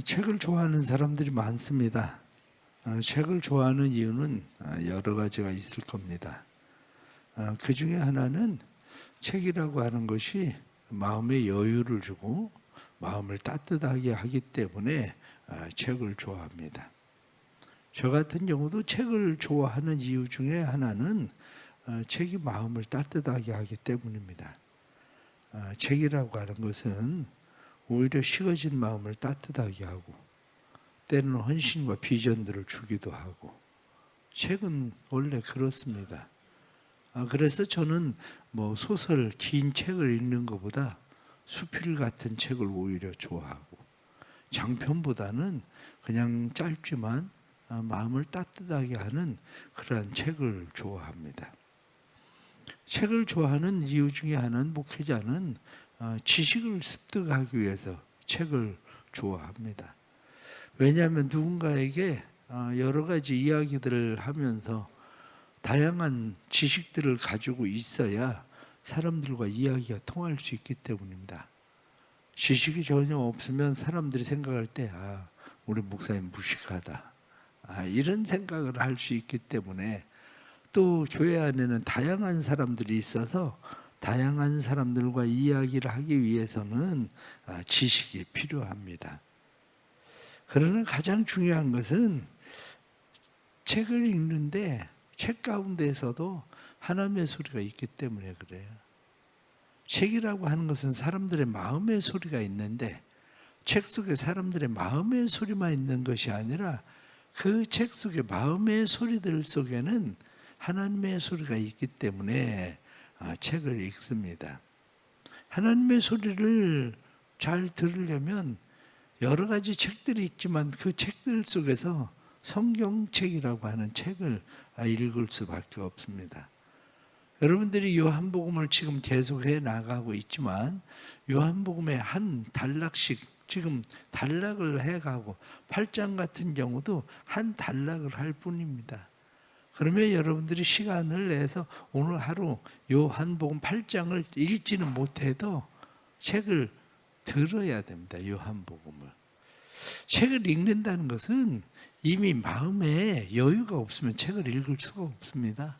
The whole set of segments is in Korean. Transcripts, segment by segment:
책을 좋아하는 사람들이 많습니다. 책을 좋아하는 이유는 여러 가지가 있을 겁니다. 그 중에 하나는 책이라고 하는 것이 마음에 여유를 주고 마음을 따뜻하게 하기 때문에 책을 좋아합니다. 저 같은 경우도 책을 좋아하는 이유 중에 하나는 책이 마음을 따뜻하게 하기 때문입니다. 책이라고 하는 것은 오히려 식어진 마음을 따뜻하게 하고 때로는 헌신과 비전들을 주기도 하고 책은 원래 그렇습니다. 그래서 저는 소설, 긴 책을 읽는 것보다 수필 같은 책을 오히려 좋아하고 장편보다는 그냥 짧지만 마음을 따뜻하게 하는 그러한 책을 좋아합니다. 책을 좋아하는 이유 중에 하나는 목회자는 지식을 습득하기 위해서 책을 좋아합니다. 왜냐하면 누군가에게 여러 가지 이야기들을 하면서 다양한 지식들을 가지고 있어야 사람들과 이야기가 통할 수 있기 때문입니다. 지식이 전혀 없으면 사람들이 생각할 때 우리 목사님 무식하다 이런 생각을 할 수 있기 때문에 또 교회 안에는 다양한 사람들이 있어서 다양한 사람들과 이야기를 하기 위해서는 지식이 필요합니다. 그러나 가장 중요한 것은 책을 읽는데 책 가운데에서도 하나님의 소리가 있기 때문에 그래요. 책이라고 하는 것은 사람들의 마음의 소리가 있는데 책 속에 사람들의 마음의 소리만 있는 것이 아니라 그 책 속에 마음의 소리들 속에는 하나님의 소리가 있기 때문에 책을 읽습니다. 하나님의 소리를 잘 들으려면 여러 가지 책들이 있지만 그 책들 속에서 성경책이라고 하는 책을 읽을 수밖에 없습니다. 여러분들이 요한복음을 지금 계속해 나가고 있지만 요한복음의 한 단락씩 지금 단락을 해가고 8장 같은 경우도 한 단락을 할 뿐입니다. 그러면 여러분들이 시간을 내서 오늘 하루 요한복음 8장을 읽지는 못해도 책을 들어야 됩니다. 요한복음을. 책을 읽는다는 것은 이미 마음에 여유가 없으면 책을 읽을 수가 없습니다.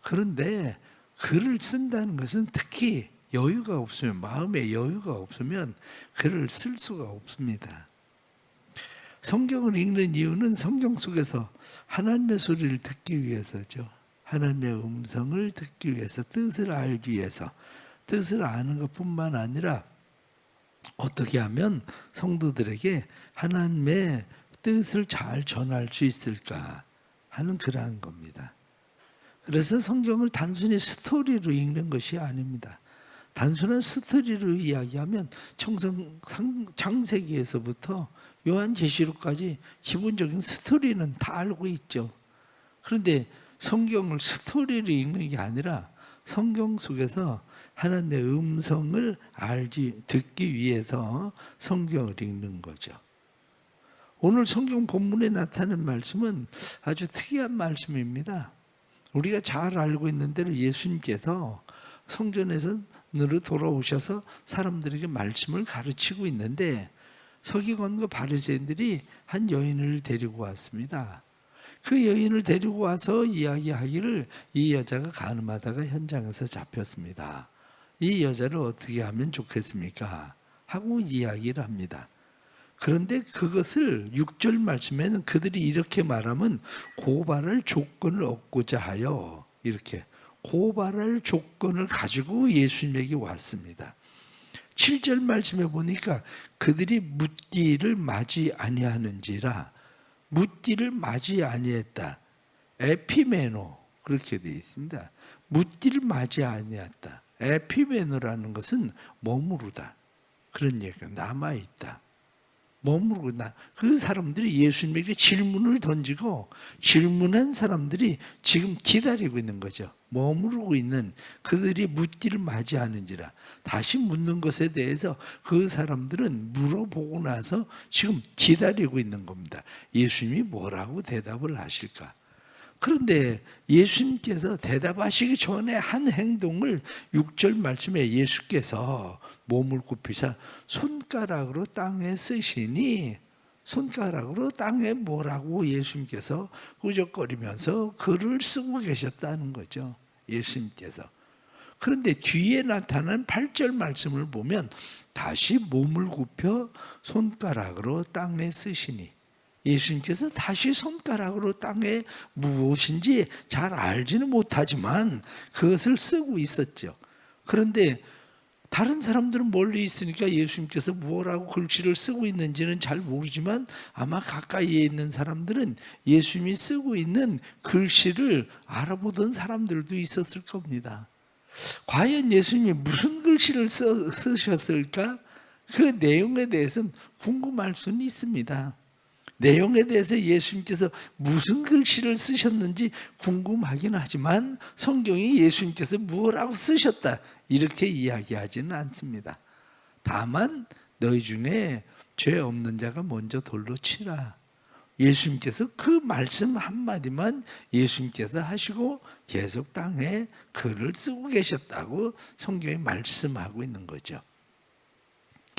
그런데 글을 쓴다는 것은 특히 여유가 없으면, 마음에 여유가 없으면 글을 쓸 수가 없습니다. 성경을 읽는 이유는 성경 속에서 하나님의 소리를 듣기 위해서죠. 하나님의 음성을 듣기 위해서, 뜻을 알기 위해서. 뜻을 아는 것뿐만 아니라 어떻게 하면 성도들에게 하나님의 뜻을 잘 전할 수 있을까 하는 그러한 겁니다. 그래서 성경을 단순히 스토리로 읽는 것이 아닙니다. 단순한 스토리로 이야기하면 창세기에서부터 요한계시록까지 기본적인 스토리는 다 알고 있죠. 그런데 성경을 스토리로 읽는 게 아니라 성경 속에서 하나님의 음성을 듣기 위해서 성경을 읽는 거죠. 오늘 성경 본문에 나타난 말씀은 아주 특이한 말씀입니다. 우리가 잘 알고 있는 대로 예수님께서 성전에서 돌아오셔서 사람들에게 말씀을 가르치고 있는데 서기관과 바리새인들이 한 여인을 데리고 왔습니다. 그 여인을 데리고 와서 이야기하기를 이 여자가 간음하다가 현장에서 잡혔습니다. 이 여자를 어떻게 하면 좋겠습니까? 하고 이야기를 합니다. 그런데 그것을 6절 말씀에는 그들이 이렇게 말하면 고발할 조건을 얻고자 하여 이렇게 고발할 조건을 가지고 예수님에게 왔습니다. 7절 말씀에 보니까 그들이 묻기를 맞이 아니하는지라, 묻기를 맞이 아니했다. 에피메노 그렇게 되어 있습니다. 묻기를 맞이 아니했다. 에피메노라는 것은 머무르다 그런 얘기가 남아있다. 머무르고 그 사람들이 예수님에게 질문을 던지고 질문한 사람들이 지금 기다리고 있는 거죠. 머무르고 있는 그들이 묻기를 맞이하는지라. 다시 묻는 것에 대해서 그 사람들은 물어보고 나서 지금 기다리고 있는 겁니다. 예수님이 뭐라고 대답을 하실까? 그런데 예수님께서 대답하시기 전에 한 행동을 6절 말씀에 예수께서 몸을 굽히사 손가락으로 땅에 쓰시니, 손가락으로 땅에 뭐라고 예수님께서 꾸적거리면서 글을 쓰고 계셨다는 거죠. 예수님께서. 그런데 뒤에 나타난 8절 말씀을 보면 다시 몸을 굽혀 손가락으로 땅에 쓰시니, 예수님께서 다시 손가락으로 땅에 무엇인지 잘 알지는 못하지만 그것을 쓰고 있었죠. 그런데 다른 사람들은 멀리 있으니까 예수님께서 뭐라고 글씨를 쓰고 있는지는 잘 모르지만 아마 가까이에 있는 사람들은 예수님이 쓰고 있는 글씨를 알아보던 사람들도 있었을 겁니다. 과연 예수님이 무슨 글씨를 쓰셨을까? 그 내용에 대해서는 궁금할 수는 있습니다. 내용에 대해서 예수님께서 무슨 글씨를 쓰셨는지 궁금하긴 하지만 성경이 예수님께서 무엇라고 쓰셨다 이렇게 이야기하지는 않습니다. 다만 너희 중에 죄 없는 자가 먼저 돌로 치라. 예수님께서 그 말씀 한마디만 예수님께서 하시고 계속 땅에 글을 쓰고 계셨다고 성경이 말씀하고 있는 거죠.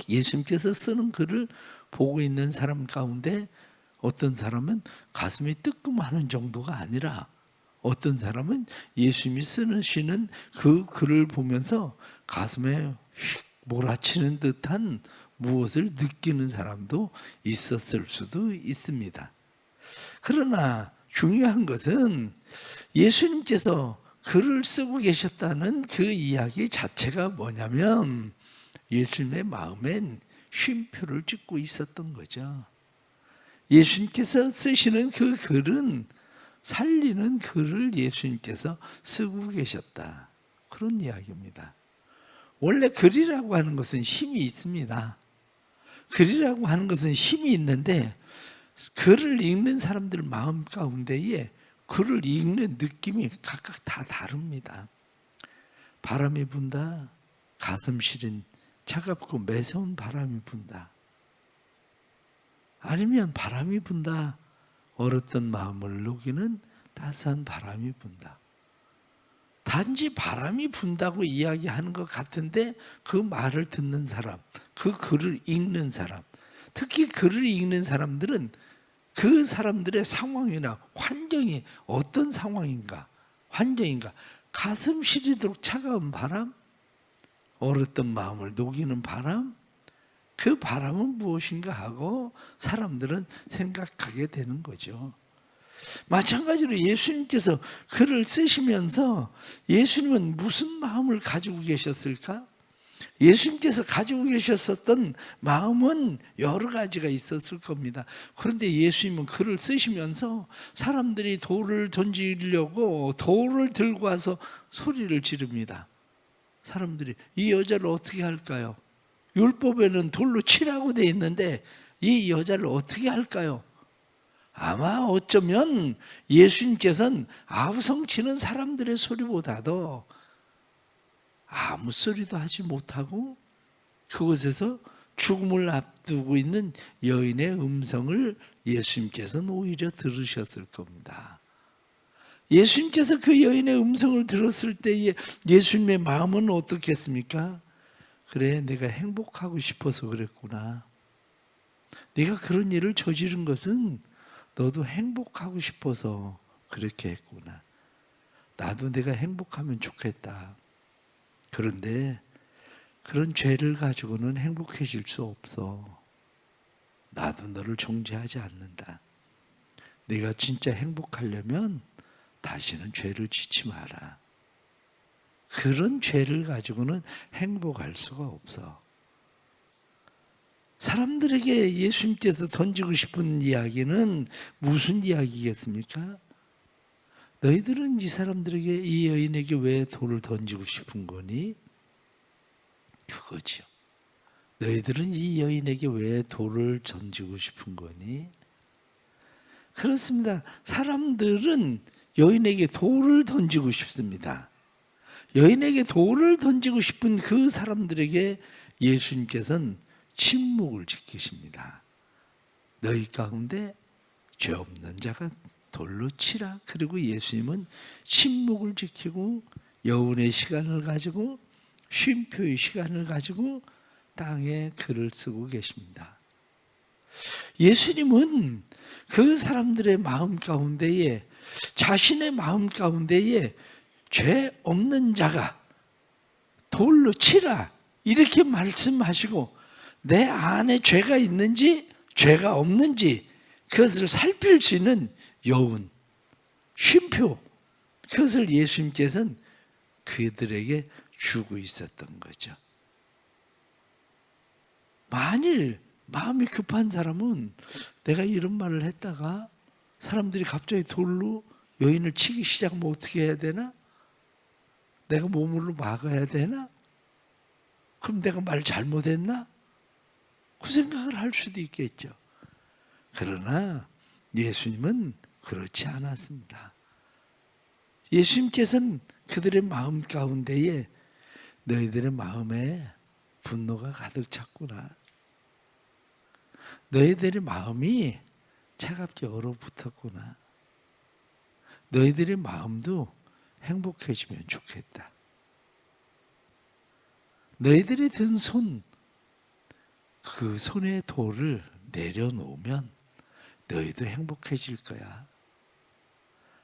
예수님께서 쓰는 글을 보고 있는 사람 가운데 어떤 사람은 가슴이 뜨끔하는 정도가 아니라 어떤 사람은 예수님이 쓰시는 그 글을 보면서 가슴에 휙 몰아치는 듯한 무엇을 느끼는 사람도 있었을 수도 있습니다. 그러나 중요한 것은 예수님께서 글을 쓰고 계셨다는 그 이야기 자체가 뭐냐면 예수님의 마음엔 쉼표를 찍고 있었던 거죠. 예수님께서 쓰시는 그 글은 살리는 글을 예수님께서 쓰고 계셨다. 그런 이야기입니다. 원래 글이라고 하는 것은 힘이 있습니다. 글이라고 하는 것은 힘이 있는데 글을 읽는 사람들 마음 가운데에 글을 읽는 느낌이 각각 다 다릅니다. 바람이 분다. 가슴 시린 차갑고 매서운 바람이 분다. 아니면 바람이 분다. 얼었던 마음을 녹이는 따스한 바람이 분다. 단지 바람이 분다고 이야기하는 것 같은데 그 말을 듣는 사람, 그 글을 읽는 사람, 특히 글을 읽는 사람들은 그 사람들의 상황이나 환경이 어떤 상황인가, 환경인가, 가슴 시리도록 차가운 바람, 얼었던 마음을 녹이는 바람, 그 바람은 무엇인가 하고 사람들은 생각하게 되는 거죠. 마찬가지로 예수님께서 글을 쓰시면서 예수님은 무슨 마음을 가지고 계셨을까? 예수님께서 가지고 계셨었던 마음은 여러 가지가 있었을 겁니다. 그런데 예수님은 글을 쓰시면서 사람들이 돌을 던지려고 돌을 들고 와서 소리를 지릅니다. 사람들이 이 여자를 어떻게 할까요? 율법에는 돌로 치라고 돼 있는데 이 여자를 어떻게 할까요? 아마 어쩌면 예수님께서는 아우성치는 사람들의 소리보다도 아무 소리도 하지 못하고 그곳에서 죽음을 앞두고 있는 여인의 음성을 예수님께서는 오히려 들으셨을 겁니다. 예수님께서 그 여인의 음성을 들었을 때에 예수님의 마음은 어떻겠습니까? 그래, 내가 행복하고 싶어서 그랬구나. 네가 그런 일을 저지른 것은 너도 행복하고 싶어서 그렇게 했구나. 나도 내가 행복하면 좋겠다. 그런데 그런 죄를 가지고는 행복해질 수 없어. 나도 너를 정죄하지 않는다. 네가 진짜 행복하려면 다시는 죄를 짓지 마라. 그런 죄를 가지고는 행복할 수가 없어. 사람들에게 예수님께서 던지고 싶은 이야기는 무슨 이야기겠습니까? 너희들은 이 사람들에게, 이 여인에게 왜 돌을 던지고 싶은 거니? 그거죠. 너희들은 이 여인에게 왜 돌을 던지고 싶은 거니? 그렇습니다. 사람들은 여인에게 돌을 던지고 싶습니다. 여인에게 돌을 던지고 싶은 그 사람들에게 예수님께서는 침묵을 지키십니다. 너희 가운데 죄 없는 자가 돌로 치라. 그리고 예수님은 침묵을 지키고 여운의 시간을 가지고 쉼표의 시간을 가지고 땅에 글을 쓰고 계십니다. 예수님은 그 사람들의 마음 가운데에, 자신의 마음 가운데에 죄 없는 자가 돌로 치라 이렇게 말씀하시고, 내 안에 죄가 있는지 죄가 없는지 그것을 살필 수 있는 여운, 쉼표, 그것을 예수님께서는 그들에게 주고 있었던 거죠. 만일 마음이 급한 사람은 내가 이런 말을 했다가 사람들이 갑자기 돌로 여인을 치기 시작하면 어떻게 해야 되나? 내가 몸으로 막아야 되나? 그럼 내가 말 잘못했나? 그 생각을 할 수도 있겠죠. 그러나 예수님은 그렇지 않았습니다. 예수님께서는 그들의 마음 가운데에 너희들의 마음에 분노가 가득 찼구나. 너희들의 마음이 차갑게 얼어붙었구나. 너희들의 마음도 행복해지면 좋겠다. 너희들이 든 손, 그 손의 돌을 내려놓으면 너희도 행복해질 거야.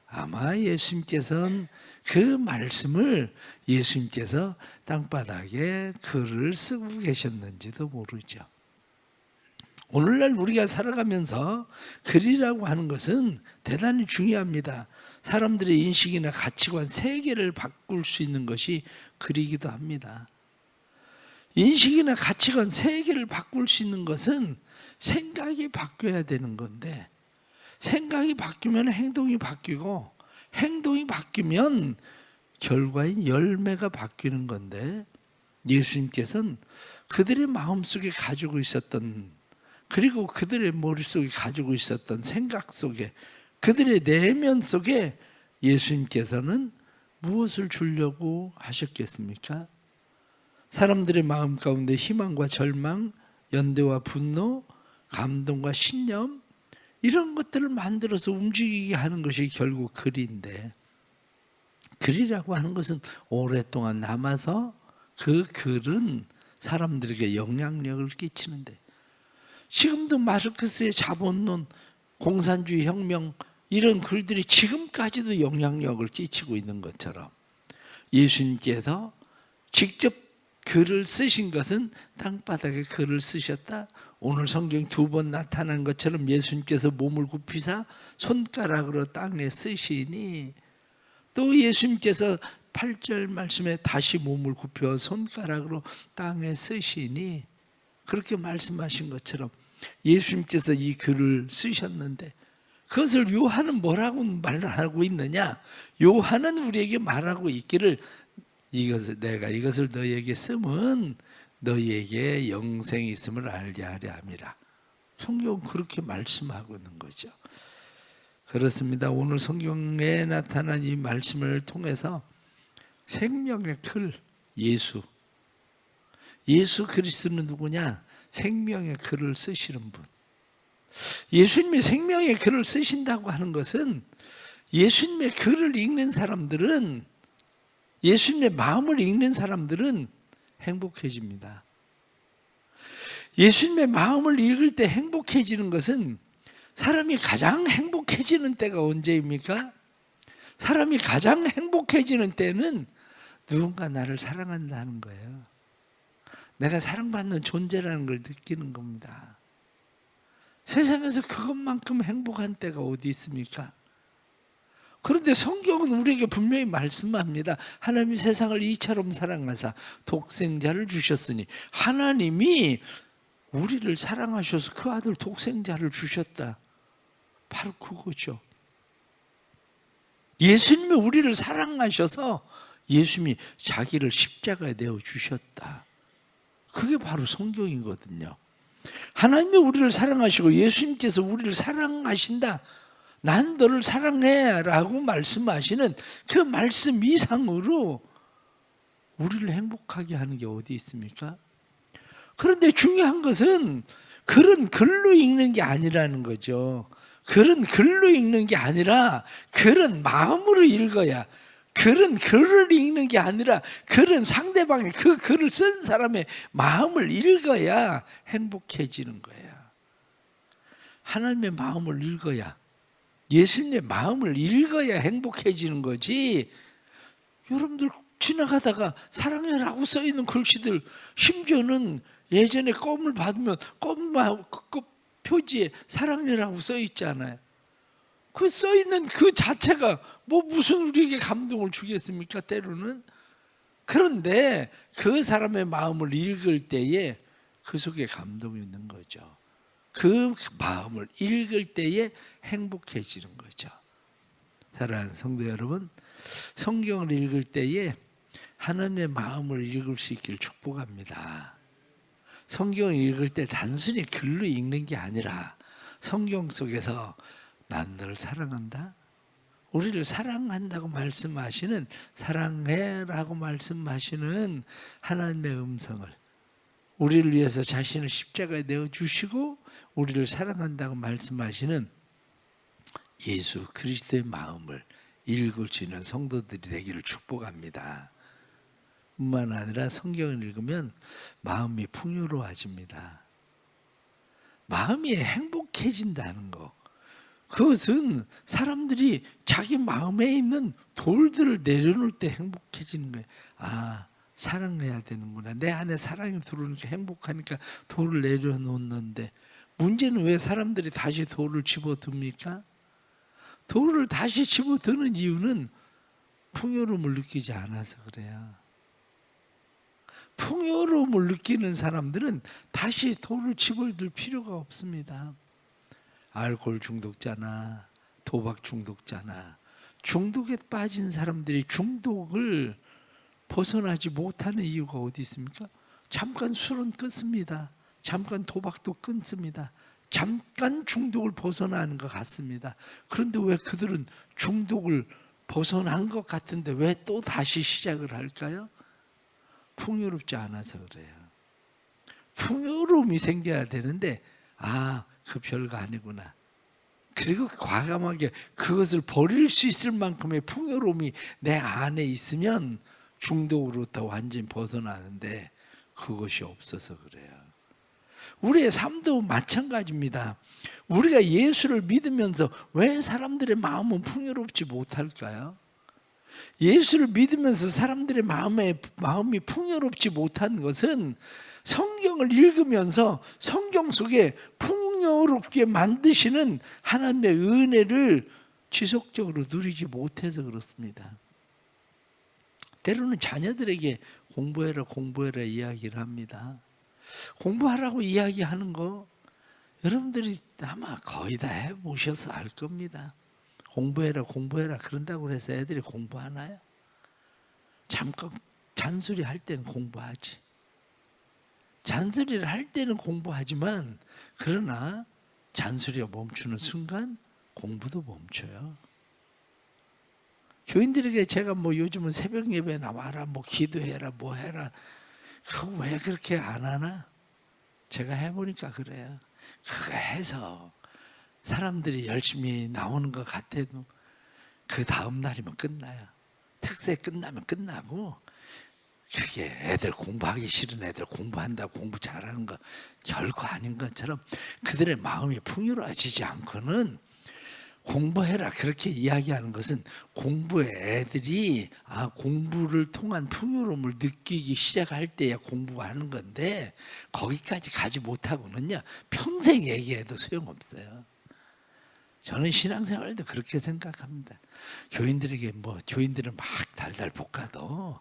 아마 예수님께서는 그 말씀을 예수님께서 땅바닥에 글을 쓰고 계셨는지도 모르죠. 오늘날 우리가 살아가면서 글이라고 하는 것은 대단히 중요합니다. 사람들의 인식이나 가치관, 세계를 바꿀 수 있는 것이 글이기도 합니다. 인식이나 가치관, 세계를 바꿀 수 있는 것은 생각이 바뀌어야 되는 건데, 생각이 바뀌면 행동이 바뀌고, 행동이 바뀌면 결과인 열매가 바뀌는 건데, 예수님께서는 그들의 마음속에 가지고 있었던, 그리고 그들의 머릿속에 가지고 있었던 생각 속에, 그들의 내면 속에 예수님께서는 무엇을 주려고 하셨겠습니까? 사람들의 마음 가운데 희망과 절망, 연대와 분노, 감동과 신념, 이런 것들을 만들어서 움직이게 하는 것이 결국 글인데, 글이라고 하는 것은 오랫동안 남아서 그 글은 사람들에게 영향력을 끼치는데, 지금도 마르크스의 자본론, 공산주의 혁명, 이런 글들이 지금까지도 영향력을 끼치고 있는 것처럼 예수님께서 직접 글을 쓰신 것은 땅바닥에 글을 쓰셨다. 오늘 성경 2번 나타난 것처럼 예수님께서 몸을 굽히사 손가락으로 땅에 쓰시니, 또 예수님께서 8절 말씀에 다시 몸을 굽혀 손가락으로 땅에 쓰시니, 그렇게 말씀하신 것처럼 예수님께서 이 글을 쓰셨는데, 그것을 요한은 뭐라고 말하고 있느냐? 요한은 우리에게 말하고 있기를, 내가 이것을 너희에게 쓰면 너희에게 영생이 있음을 알게 하려 함이라. 성경은 그렇게 말씀하고 있는 거죠. 그렇습니다. 오늘 성경에 나타난 이 말씀을 통해서 생명의 글, 예수 그리스도는 누구냐? 생명의 글을 쓰시는 분. 예수님의 생명의 글을 쓰신다고 하는 것은, 예수님의 글을 읽는 사람들은, 예수님의 마음을 읽는 사람들은 행복해집니다. 예수님의 마음을 읽을 때 행복해지는 것은, 사람이 가장 행복해지는 때가 언제입니까? 사람이 가장 행복해지는 때는 누군가 나를 사랑한다는 거예요. 내가 사랑받는 존재라는 걸 느끼는 겁니다. 세상에서 그것만큼 행복한 때가 어디 있습니까? 그런데 성경은 우리에게 분명히 말씀합니다. 하나님이 세상을 이처럼 사랑하사 독생자를 주셨으니, 하나님이 우리를 사랑하셔서 그 아들 독생자를 주셨다. 바로 그거죠. 예수님이 우리를 사랑하셔서 예수님이 자기를 십자가에 내어 주셨다. 그게 바로 성경이거든요. 하나님이 우리를 사랑하시고 예수님께서 우리를 사랑하신다. 난 너를 사랑해 라고 말씀하시는 그 말씀 이상으로 우리를 행복하게 하는 게 어디 있습니까? 그런데 중요한 것은 글은 글로 읽는 게 아니라는 거죠. 글은 글로 읽는 게 아니라 글은 마음으로 읽어야, 글은 글을 읽는 게 아니라 글은 상대방의 그 글을 쓴 사람의 마음을 읽어야 행복해지는 거야. 하나님의 마음을 읽어야, 예수님의 마음을 읽어야 행복해지는 거지. 여러분들 지나가다가 사랑해라고 써있는 글씨들, 심지어는 예전에 껌을 받으면 껌 표지에 사랑해라고 써있잖아요. 그 써있는 그 자체가 뭐 무슨 우리에게 감동을 주겠습니까? 때로는. 그런데 그 사람의 마음을 읽을 때에 그 속에 감동이 있는 거죠. 그 마음을 읽을 때에 행복해지는 거죠. 사랑하는 성도 여러분, 성경을 읽을 때에 하나님의 마음을 읽을 수 있기를 축복합니다. 성경을 읽을 때 단순히 글로 읽는 게 아니라 성경 속에서 난 너를 사랑한다, 우리를 사랑한다고 말씀하시는, 사랑해라고 말씀하시는 하나님의 음성을, 우리를 위해서 자신을 십자가에 내어주시고 우리를 사랑한다고 말씀하시는 예수 그리스도의 마음을 읽을 수 있는 성도들이 되기를 축복합니다. 뿐만 아니라 성경을 읽으면 마음이 풍요로워집니다. 마음이 행복해진다는 거, 그것은 사람들이 자기 마음에 있는 돌들을 내려놓을 때 행복해지는 거예요. 아, 사랑해야 되는구나. 내 안에 사랑이 들어오니까 행복하니까 돌을 내려놓는데, 문제는 왜 사람들이 다시 돌을 집어듭니까? 돌을 다시 집어드는 이유는 풍요로움을 느끼지 않아서 그래요. 풍요로움을 느끼는 사람들은 다시 돌을 집어들 필요가 없습니다. 알코올 중독자나 도박 중독자나 중독에 빠진 사람들이 중독을 벗어나지 못하는 이유가 어디 있습니까? 잠깐 술은 끊습니다. 잠깐 도박도 끊습니다. 잠깐 중독을 벗어나는 것 같습니다. 그런데 왜 그들은 중독을 벗어난 것 같은데 왜 또 다시 시작을 할까요? 풍요롭지 않아서 그래요. 풍요로움이 생겨야 되는데, 아, 그 별거 아니구나. 그리고 과감하게 그것을 버릴 수 있을 만큼의 풍요로움이 내 안에 있으면 중독으로부터 완전히 벗어나는데 그것이 없어서 그래요. 우리의 삶도 마찬가지입니다. 우리가 예수를 믿으면서 왜 사람들의 마음은 풍요롭지 못할까요? 예수를 믿으면서 사람들의 마음이 풍요롭지 못한 것은 성경을 읽으면서 성경 속에 풍요롭게 만드시는 하나님의 은혜를 지속적으로 누리지 못해서 그렇습니다. 때로는 자녀들에게 공부해라 이야기를 합니다. 공부하라고 이야기하는 거 여러분들이 아마 거의 다 해보셔서 알 겁니다. 공부해라 그런다고 해서 애들이 공부하나요? 잠깐 잔소리 할 때는 공부하지. 잔소리를 할 때는 공부하지만, 그러나 잔소리가 멈추는 순간 공부도 멈춰요. 교인들에게 제가 뭐 요즘은 새벽 예배 나와라, 뭐 기도해라, 뭐 해라, 그거 왜 그렇게 안 하나? 제가 해보니까 그래요. 그거 해서 사람들이 열심히 나오는 것 같아도 그 다음 날이면 끝나요. 특세 끝나면 끝나고, 그게 애들 공부하기 싫은 애들 공부한다고 공부 잘하는 거 결코 아닌 것처럼 그들의 마음이 풍요로워지지 않고는 공부해라 그렇게 이야기하는 것은 공부에 애들이 공부를 통한 풍요로움을 느끼기 시작할 때야 공부하는 건데, 거기까지 가지 못하고는요 평생 얘기해도 소용없어요. 저는 신앙생활도 그렇게 생각합니다. 교인들은 막 달달 볶아도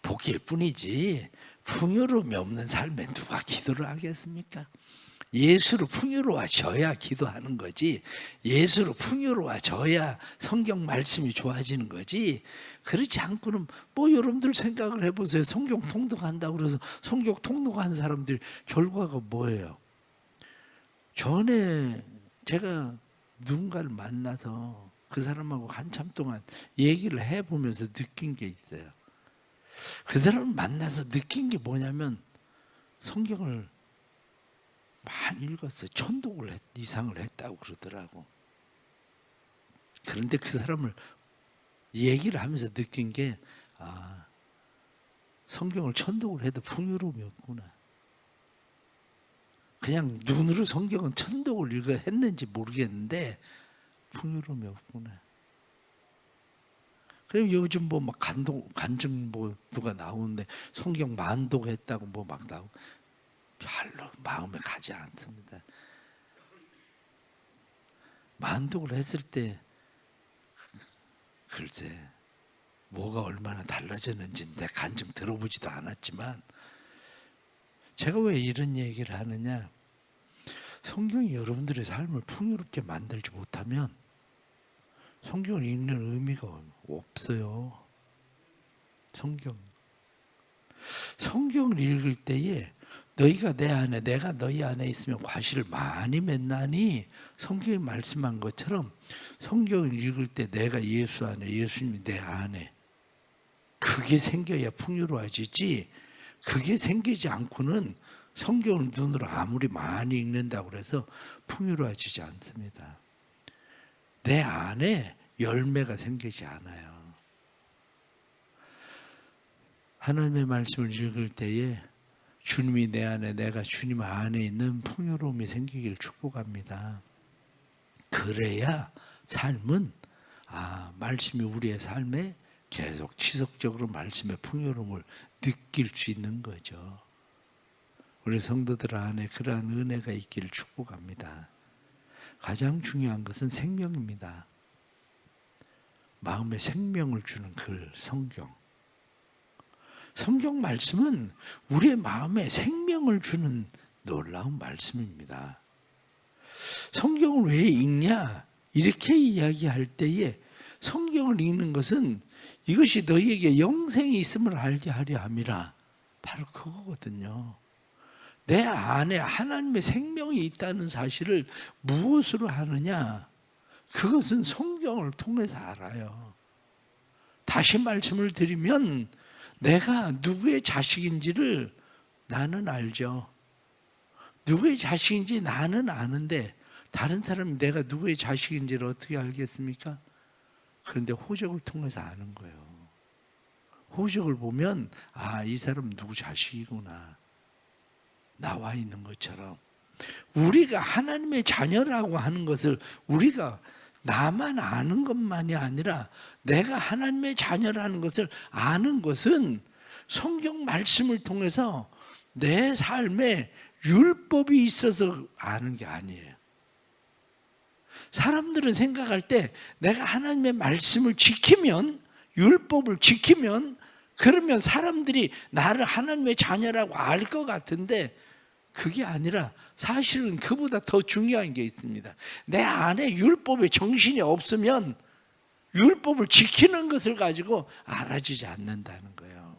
볶일 뿐이지 풍요로움이 없는 삶에 누가 기도를 하겠습니까? 예수로 풍요로워져야 기도하는 거지, 예수로 풍요로워져야 성경 말씀이 좋아지는 거지, 그렇지 않고는 뭐 여러분들 생각을 해보세요. 성경 통독한다고 그래서 성경 통독한 사람들 결과가 뭐예요? 전에 제가 누군가를 만나서 그 사람하고 한참 동안 얘기를 해보면서 느낀 게 있어요. 그 사람을 만나서 느낀 게 뭐냐면 성경을 많이 읽었어요. 천독을 이상을 했다고 그러더라고. 그런데 그 사람을 얘기를 하면서 느낀 게 성경을 천독을 해도 풍요로움이 없구나. 그냥 눈으로 성경은 천독을 했는지 모르겠는데 풍요로움이 없구나. 그리고 요즘 뭐 막 간증 뭐 누가 나오는데 성경 만독했다고 뭐 막 나오고 별로 마음에 가지 않습니다. 만독을 했을 때 글쎄 뭐가 얼마나 달라졌는지 내 간증 들어보지도 않았지만 제가 왜 이런 얘기를 하느냐, 성경이 여러분들의 삶을 풍요롭게 만들지 못하면 성경을 읽는 의미가 없어요. 성경을 읽을 때에 너희가 내 안에 내가 너희 안에 있으면 과실을 많이 맺나니, 성경이 말씀한 것처럼 성경을 읽을 때 내가 예수 안에 예수님이 내 안에 그게 생겨야 풍요로워지지, 그게 생기지 않고는 성경을 눈으로 아무리 많이 읽는다고 해서 풍요로워지지 않습니다. 내 안에 열매가 생기지 않아요. 하나님의 말씀을 읽을 때에 주님이 내 안에 내가 주님 안에 있는 풍요로움이 생기길 축복합니다. 그래야 삶은 말씀이 우리의 삶에 계속 지속적으로 말씀의 풍요로움을 느낄 수 있는 거죠. 우리 성도들 안에 그러한 은혜가 있기를 축복합니다. 가장 중요한 것은 생명입니다. 마음에 생명을 주는 글, 성경. 성경 말씀은 우리의 마음에 생명을 주는 놀라운 말씀입니다. 성경을 왜 읽냐? 이렇게 이야기할 때에 성경을 읽는 것은 이것이 너희에게 영생이 있음을 알게 하려 함이라. 바로 그거거든요. 내 안에 하나님의 생명이 있다는 사실을 무엇으로 아느냐? 그것은 성경을 통해서 알아요. 다시 말씀을 드리면 내가 누구의 자식인지를 나는 알죠. 누구의 자식인지 나는 아는데 다른 사람이 내가 누구의 자식인지를 어떻게 알겠습니까? 그런데 호적을 통해서 아는 거예요. 호적을 보면 이 사람 누구 자식이구나. 나와 있는 것처럼 우리가 하나님의 자녀라고 하는 것을 우리가 나만 아는 것만이 아니라 내가 하나님의 자녀라는 것을 아는 것은 성경 말씀을 통해서 내 삶에 율법이 있어서 아는 게 아니에요. 사람들은 생각할 때 내가 하나님의 말씀을 지키면, 율법을 지키면, 그러면 사람들이 나를 하나님의 자녀라고 알 것 같은데 그게 아니라 사실은 그보다 더 중요한 게 있습니다. 내 안에 율법의 정신이 없으면 율법을 지키는 것을 가지고 알아지지 않는다는 거예요.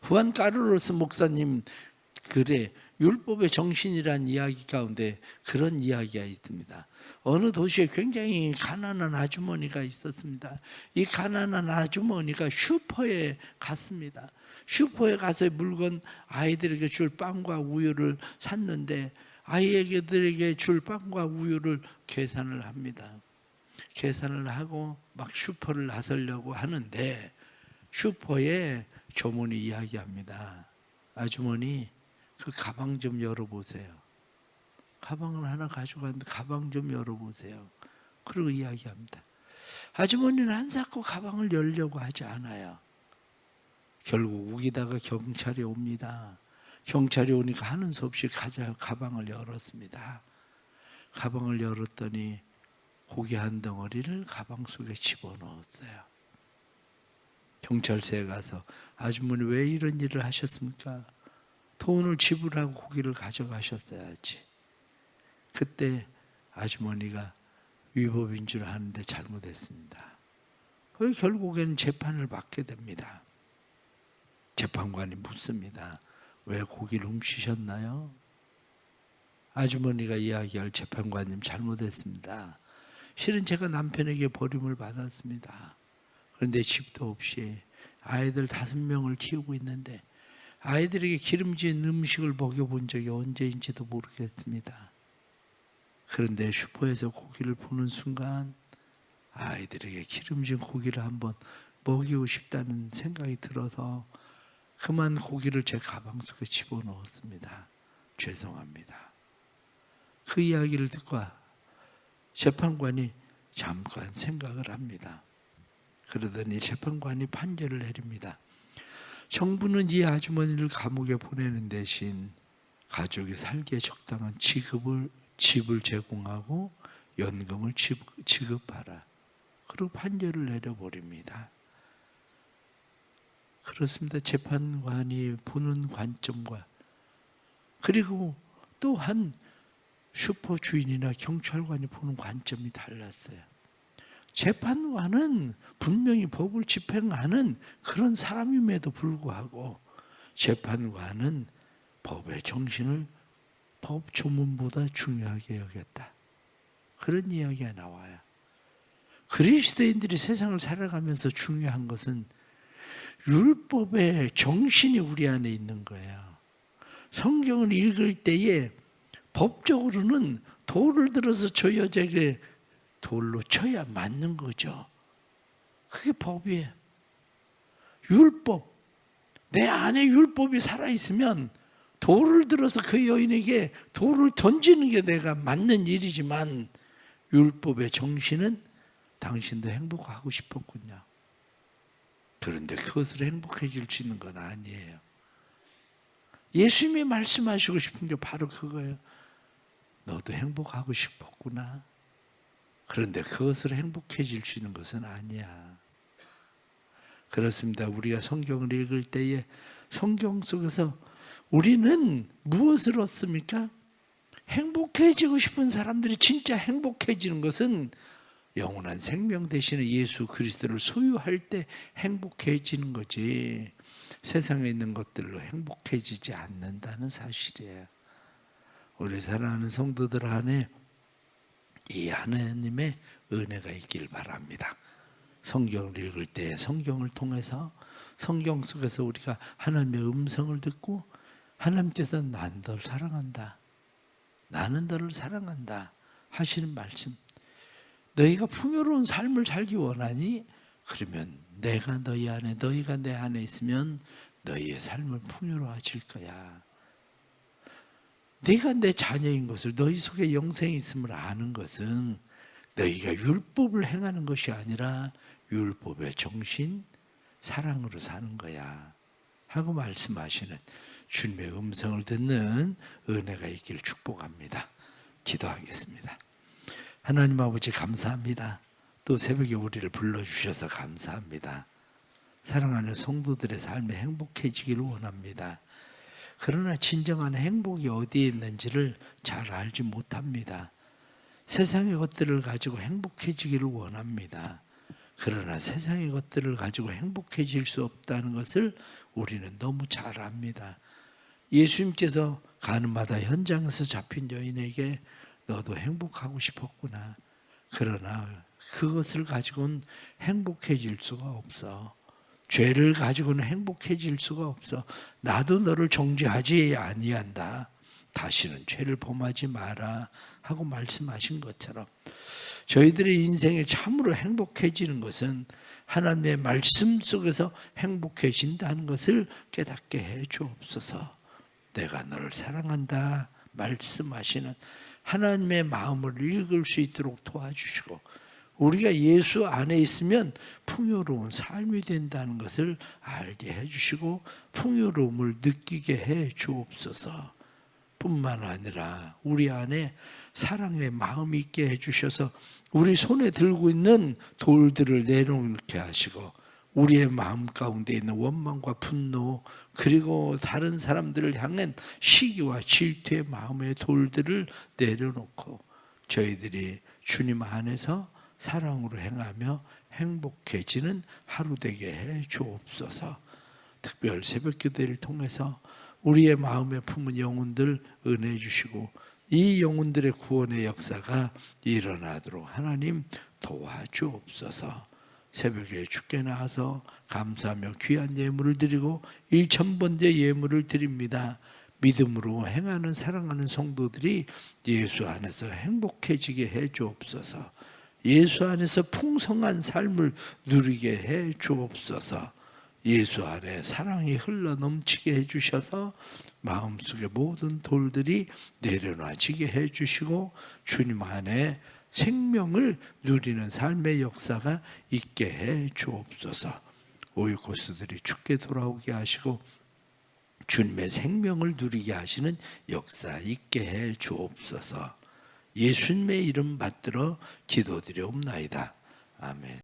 후안 까르로스 목사님 글에 율법의 정신이라는 이야기 가운데 그런 이야기가 있습니다. 어느 도시에 굉장히 가난한 아주머니가 있었습니다. 이 가난한 아주머니가 슈퍼에 갔습니다. 슈퍼에 가서 물건 아이들에게 줄 빵과 우유를 샀는데 아이들에게 줄 빵과 우유를 계산을 합니다. 계산을 하고 막 슈퍼를 나서려고 하는데 슈퍼에 조문이 이야기합니다. 아주머니, 그 가방 좀 열어보세요. 가방을 하나 가져갔는데 가방 좀 열어보세요. 그러고 이야기합니다. 아주머니는 한사코 가방을 열려고 하지 않아요. 결국 우기다가 경찰이 옵니다. 경찰이 오니까 하는 수 없이 가방을 열었습니다. 가방을 열었더니 고기 한 덩어리를 가방 속에 집어넣었어요. 경찰서에 가서 아주머니 왜 이런 일을 하셨습니까? 돈을 지불하고 고기를 가져가셨어야지. 그때 아주머니가 위법인 줄 아는데 잘못했습니다. 결국에는 재판을 받게 됩니다. 재판관이 묻습니다. 왜 고기를 훔치셨나요? 아주머니가 이야기할 재판관님 잘못했습니다. 실은 제가 남편에게 버림을 받았습니다. 그런데 집도 없이 아이들 5명을 키우고 있는데 아이들에게 기름진 음식을 먹여본 적이 언제인지도 모르겠습니다. 그런데 슈퍼에서 고기를 보는 순간 아이들에게 기름진 고기를 한번 먹이고 싶다는 생각이 들어서 그만 고기를 제 가방 속에 집어넣었습니다. 죄송합니다. 그 이야기를 듣고 재판관이 잠깐 생각을 합니다. 그러더니 재판관이 판결을 내립니다. 정부는 이 아주머니를 감옥에 보내는 대신 가족이 살기에 적당한 집을 제공하고 연금을 지급하라. 그리고 판결을 내려버립니다. 그렇습니다. 재판관이 보는 관점과 그리고 또한 슈퍼 주인이나 경찰관이 보는 관점이 달랐어요. 재판관은 분명히 법을 집행하는 그런 사람임에도 불구하고 재판관은 법의 정신을 법 조문보다 중요하게 여겼다. 그런 이야기가 나와요. 그리스도인들이 세상을 살아가면서 중요한 것은 율법의 정신이 우리 안에 있는 거예요. 성경을 읽을 때에 법적으로는 돌을 들어서 저 여자에게 돌로 쳐야 맞는 거죠. 그게 법이에요. 율법, 내 안에 율법이 살아있으면 돌을 들어서 그 여인에게 돌을 던지는 게 내가 맞는 일이지만 율법의 정신은 당신도 행복하고 싶었군요. 그런데 그것으로 행복해질 수 있는 건 아니에요. 예수님이 말씀하시고 싶은 게 바로 그거예요. 너도 행복하고 싶었구나. 그런데 그것으로 행복해질 수 있는 것은 아니야. 그렇습니다. 우리가 성경을 읽을 때에 성경 속에서 우리는 무엇을 얻습니까? 행복해지고 싶은 사람들이 진짜 행복해지는 것은 영원한 생명 되시는 예수 그리스도를 소유할 때 행복해지는 거지, 세상에 있는 것들로 행복해지지 않는다는 사실이에요. 우리 사랑하는 성도들 안에 이 하나님의 은혜가 있길 바랍니다. 성경을 읽을 때 성경을 통해서 성경 속에서 우리가 하나님의 음성을 듣고 하나님께서 난 널 사랑한다, 나는 너를 사랑한다 하시는 말씀, 너희가 풍요로운 삶을 살기 원하니? 그러면 내가 너희 안에, 너희가 내 안에 있으면 너희의 삶은 풍요로워질 거야. 네가 내 자녀인 것을, 너희 속에 영생이 있음을 아는 것은 너희가 율법을 행하는 것이 아니라 율법의 정신, 사랑으로 사는 거야 하고 말씀하시는 주님의 음성을 듣는 은혜가 있기를 축복합니다. 기도하겠습니다. 하나님 아버지 감사합니다. 또 새벽에 우리를 불러주셔서 감사합니다. 사랑하는 성도들의 삶에 행복해지기를 원합니다. 그러나 진정한 행복이 어디에 있는지를 잘 알지 못합니다. 세상의 것들을 가지고 행복해지기를 원합니다. 그러나 세상의 것들을 가지고 행복해질 수 없다는 것을 우리는 너무 잘 압니다. 예수님께서 가는 마다 현장에서 잡힌 여인에게 너도 행복하고 싶었구나. 그러나 그것을 가지고는 행복해질 수가 없어. 죄를 가지고는 행복해질 수가 없어. 나도 너를 정죄하지 아니한다. 다시는 죄를 범하지 마라 하고 말씀하신 것처럼 저희들의 인생에 참으로 행복해지는 것은 하나님의 말씀 속에서 행복해진다는 것을 깨닫게 해 주옵소서. 내가 너를 사랑한다 말씀하시는 하나님의 마음을 읽을 수 있도록 도와주시고, 우리가 예수 안에 있으면 풍요로운 삶이 된다는 것을 알게 해주시고 풍요로움을 느끼게 해 주옵소서. 뿐만 아니라 우리 안에 사랑의 마음이 있게 해주셔서 우리 손에 들고 있는 돌들을 내려놓게 하시고 우리의 마음 가운데 있는 원망과 분노, 그리고 다른 사람들을 향한 시기와 질투의 마음의 돌들을 내려놓고 저희들이 주님 안에서 사랑으로 행하며 행복해지는 하루 되게 해 주옵소서. 특별 새벽기도를 통해서 우리의 마음에 품은 영혼들 은혜해 주시고 이 영혼들의 구원의 역사가 일어나도록 하나님 도와주옵소서. 새벽에 주께 나와서 감사하며 귀한 예물을 드리고 1000번째 예물을 드립니다. 믿음으로 행하는 사랑하는 성도들이 예수 안에서 행복해지게 해 주옵소서. 예수 안에서 풍성한 삶을 누리게 해 주옵소서. 예수 안에 사랑이 흘러 넘치게 해 주셔서 마음속의 모든 돌들이 내려놔지게 해 주시고 주님 안에 생명을 누리는 삶의 역사가 있게 해 주옵소서. 오이코스들이 죽게 돌아오게 하시고 주님의 생명을 누리게 하시는 역사 있게 해 주옵소서. 예수님의 이름 받들어 기도드리옵나이다. 아멘.